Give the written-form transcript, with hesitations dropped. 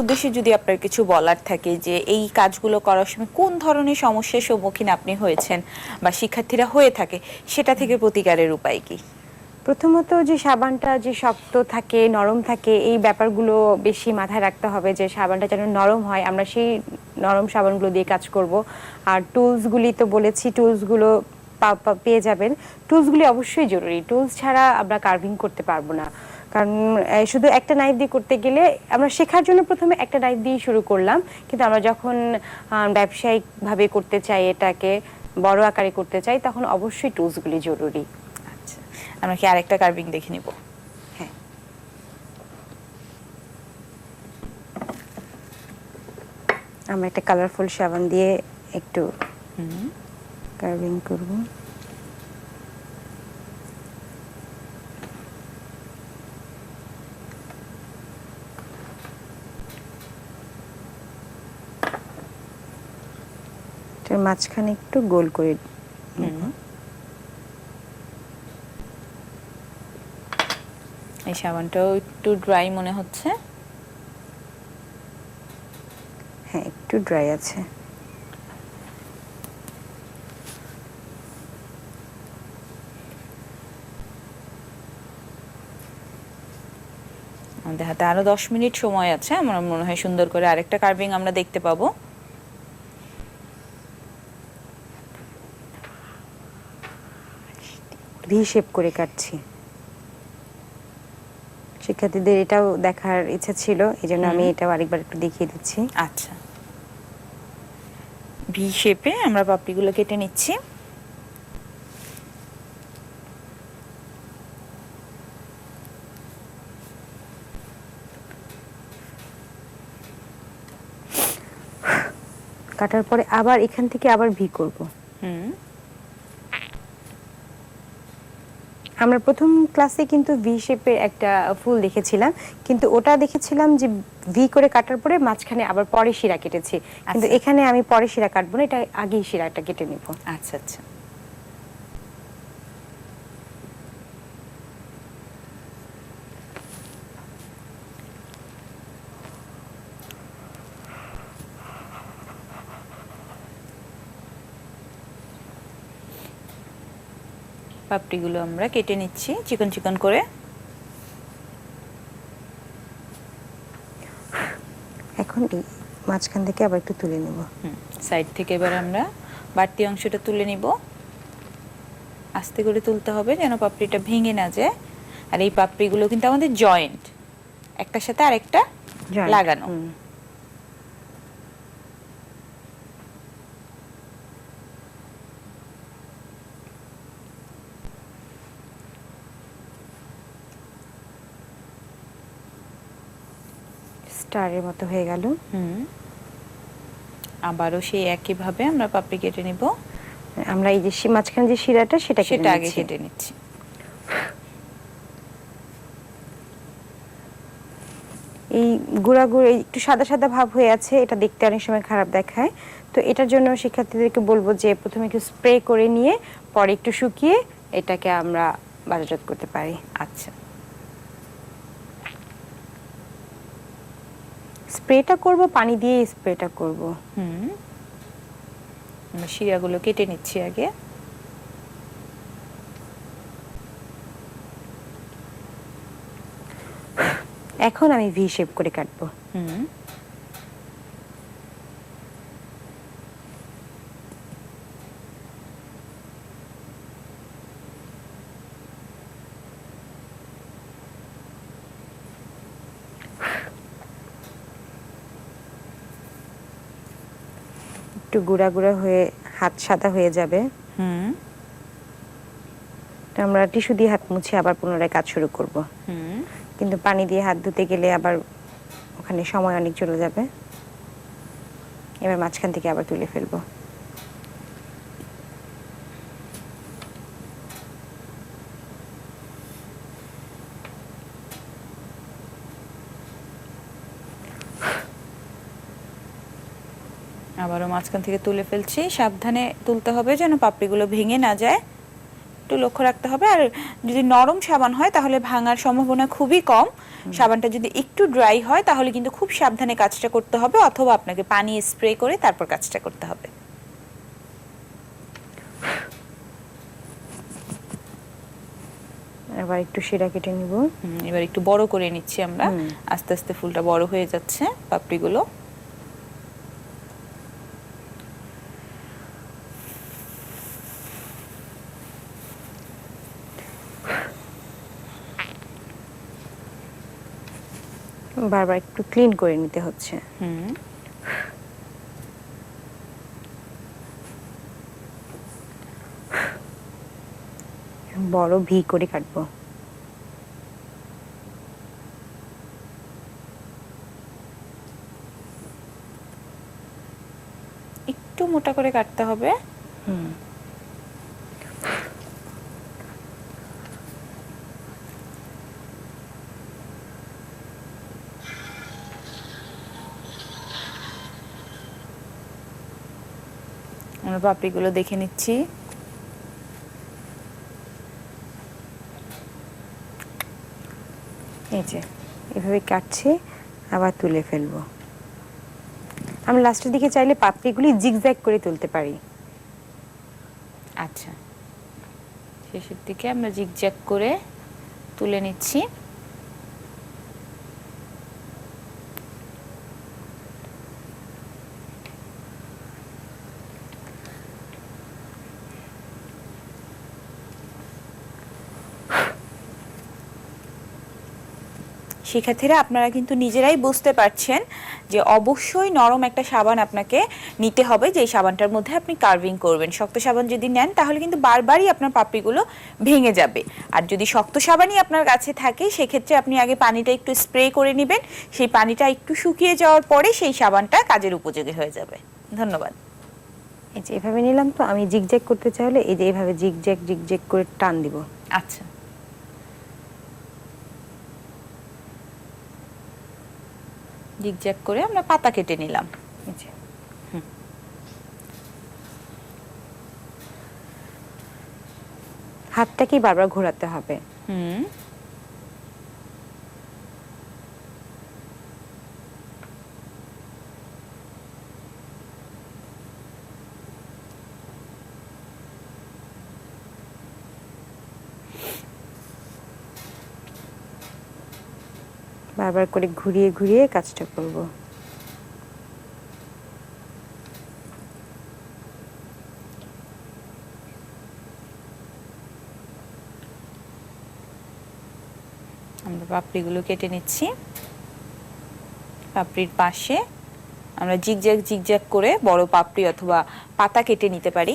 উদ্দেশ্যে যদি আপনার কিছু বলার থাকে যে এই কাজগুলো করার সময় কোন ধরনের সমস্যার সম্মুখীন আপনি হয়েছেন বা শিক্ষার্থীরা হয়ে থাকে, সেটা থেকে প্রতিকারের উপায় কি? প্রথমত যে সাবানটা যে শক্ত থাকে, নরম থাকে, এই ব্যাপারগুলো বেশি মাথায় রাখতে হবে যে সাবানটা যেন নরম হয়। আমরা সেই নরম সাবানগুলো দিয়ে কাজ করব। আর টুলসগুলি তো বলেছি, টুলসগুলো পেয়ে যাবেন। টুলসগুলি অবশ্যই জরুরি। টুলস ছাড়া আমরা কার্ভিং করতে পারবো না। কারণ শুধু একটা নাইফ দিয়ে করতে গেলে আমরা শেখার জন্য প্রথমে একটা নাইফ দিয়ে শুরু করলাম, কিন্তু আমরা যখন ব্যবসায়িকভাবে করতে চাই, এটাকে বড় আকারে করতে চাই, তখন অবশ্যই টুলসগুলি জরুরি। আচ্ছা, আমরা কি আরেকটা কার্ভিং দেখে নিব? হ্যাঁ, আমরা একটা কালারফুল সাবান দিয়ে একটু কার্ভিং করব। এটার মাঝখানে একটু গোল করে এই সাবানটাও একটু ড্রাই মনে হচ্ছে। হ্যাঁ, একটু ড্রাই আছে। আমাদের হাতে আরো 10 মিনিট সময় আছে, আমার মনে হয় সুন্দর করে আরেকটা কার্ভিং আমরা দেখতে পাবো। ভি শেপ করে কাটছি। শিক্ষার্থীদের এটাও দেখার ইচ্ছা ছিল, এই জন্য আমি এটাও আরেকবার একটু দেখিয়ে দিচ্ছি। আচ্ছা, ভি শেপে আমরা পাপড়িগুলো কেটে নিচ্ছি। কাটার পরে আবার এখান থেকে আবার ভি করব। আমরা প্রথম ক্লাসে কিন্তু ভি শেপের একটা ফুল দেখেছিলাম, কিন্তু ওটা দেখেছিলাম যে ভি করে কাটার পরে মাঝখানে আবার পরে শিরা কেটেছি, কিন্তু এখানে আমি পরে শিরা কাটবো না, এটা আগেই শিরাটা কেটে নেব। আচ্ছা আচ্ছা, পাপড়িগুলো আমরা কেটে নিচ্ছি চিকন চিকন করে। এখন এই মাঝখান থেকে আবার একটু তুলে নেব। সাইড থেকে এবার আমরা বাড়তি অংশটা তুলে নিব। আস্তে করে তুলতে হবে যেন পাপড়িটা ভেঙে না যায়। আর এই পাপড়িগুলো কিন্তু আমাদের জয়েন্ট, একটার সাথে আরেকটা লাগানো। স্টারের মতো হয়ে গেল। আবারও সেই একই ভাবে আমরা পাপড়ি কেটে নিব। আমরা এই যে মাঝখানে যে শিরাটা সেটা আগে কেটে নিচ্ছি। এই গুঁড়া গুঁড়ো একটু সাদা সাদা ভাব হয়ে আছে, এটা দেখতে অনেক সময় খারাপ দেখায়। তো এটার জন্য শিক্ষার্থীদেরকে বলবো যে প্রথমে একটু স্প্রে করে নিয়ে পরে একটু শুকিয়ে এটাকে আমরা বাজারজাত করতে পারি। আচ্ছা, স্প্রেটা করব, পানি দিয়ে স্প্রেটা করব। আমরা শিরাগুলো কেটে নিচ্ছি আগে। এখন আমি ভি শেপ করে কাটবো। একটু গুঁড়া গুঁড়া হয়ে হাত সাদা হয়ে যাবে। আমরা টিস্যু দিয়ে হাত মুছে আবার পুনরায় কাজ শুরু করব। কিন্তু পানি দিয়ে হাত ধুতে গেলে আবার ওখানে সময় অনেক চলে যাবে। এবার মাঝখান থেকে আবার তুলে ফেলবো। আবারও মাঝখান থেকে তুলে ফেলছি। সাবধানে তুলতে হবে যেন পাপড়িগুলো ভেঙে না যায়। একটু লক্ষ্য রাখতে হবে। আর যদি নরম সাবান হয় তাহলে ভাঙার সম্ভাবনা খুবই কম। সাবানটা যদি একটু ড্রাই হয় তাহলে কিন্তু খুব সাবধানে কাজটা করতে হবে, অথবা আপনাকে পানি স্প্রে করে তারপর কাজটা করতে হবে। এবার একটু শিরা কেটে নিব। এবার একটু বড় করে নিচ্ছি আমরা। আস্তে আস্তে ফুলটা বড় হয়ে যাচ্ছে, পাপড়িগুলো। বারবার একটু ক্লিন করে নিতে হচ্ছে। বড় ভি করে কাটবো। একটু মোটা করে কাটতে হবে। আমরা পাপড়িগুলো দেখে নিচ্ছি। এই যে এভাবে কাটছি, আবার তুলে ফেলবো। আমরা লাস্টের দিকে চাইলে পাপড়িগুলি জিগজ্যাগ করে তুলতে পারি। আচ্ছা, শেষের দিকে আমরা জিগজ্যাগ করে তুলে নিচ্ছি। শিক্ষার্থীরা, আপনারা কিন্তু নিজেরাই বুঝতে পারছেন যে অবশ্যই নরম একটা সাবান আপনাকে নিতে হবে, যে সাবানটার মধ্যে আপনি কার্ভিং করবেন। শক্ত সাবান যদি নেন তাহলে কিন্তু বারবারই আপনার পাপড়িগুলো ভেঙে যাবে। আর যদি শক্ত সাবানই আপনার কাছে থাকে সেক্ষেত্রে আপনি আগে পানিটা একটু স্প্রে করে নেবেন। সেই পানিটা একটু শুকিয়ে যাওয়ার পরে সেই সাবানটা কাজের উপযোগী হয়ে যাবে। ধন্যবাদ। এই যে এভাবে নিলাম, তো আমি জিগজ্যাগ করতে চাইলে এই যে এভাবে জিগজ্যাগ জিগজ্যাগ করে টান দিব। আচ্ছা, জিগজ্যাগ করে আমরা পাতা কেটে নিলাম। এই যে হাতটাকেই বারবার ঘোরাতে হবে। বারবার করে ঘুরিয়ে ঘুরিয়ে কাজটা করব। আমরা পাপড়িগুলো কেটে নিচ্ছি। পাপড়ির পাশে আমরা জিগজ্যাগ জিগজ্যাগ করে বড় পাপড়ি অথবা পাতা কেটে নিতে পারি।